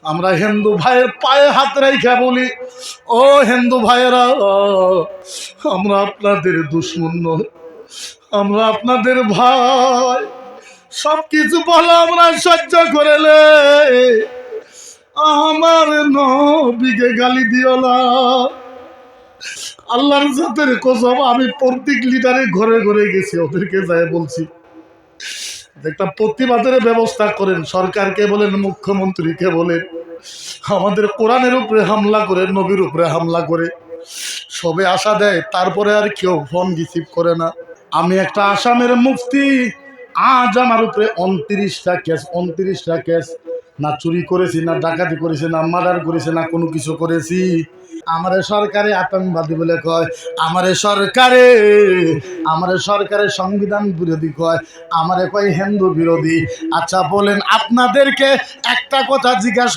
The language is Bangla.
আমরা হিন্দু ভাইয়ের পায়ে হাত রেখে বলি, ও হিন্দু ভাইয়েরা, আমরা আপনাদের দুশ্মন নয়, আমরা আপনাদের ভাই। সবকিছু বলো আমরা সহ্য করেলে, আমার নবীকে গালি দিও না। আল্লাহর জাতের কসম, আমি প্রত্যেক লিডারে ঘরে ঘরে গেছি, ওদেরকে যাই বলছি একটা প্রতিবাদের ব্যবস্থা করেন। সরকারকে বলেন, মুখ্যমন্ত্রীকে বলেন, আমাদের কোরআনের উপরে হামলা করে, নবীর উপরে হামলা করে সবে আশা দেয়, তারপরে আর কেউ ফোন রিসিভ করে না। আমি একটা আসামের মুফতি, আজ আমার উপরে 29টা কেস, না চুরি করেছি, না ডাকাতি করেছি, না মার্ডার করেছি, না কোনো কিছু করেছি। আমারে সরকারে আতঙ্কবাদী বলে কয়, আমারে সরকারের সংবিধান বিরোধী কয়, আমারে কয় হিন্দু বিরোধী। আচ্ছা বলেন, আপনাদেরকে একটা কথা জিজ্ঞাসা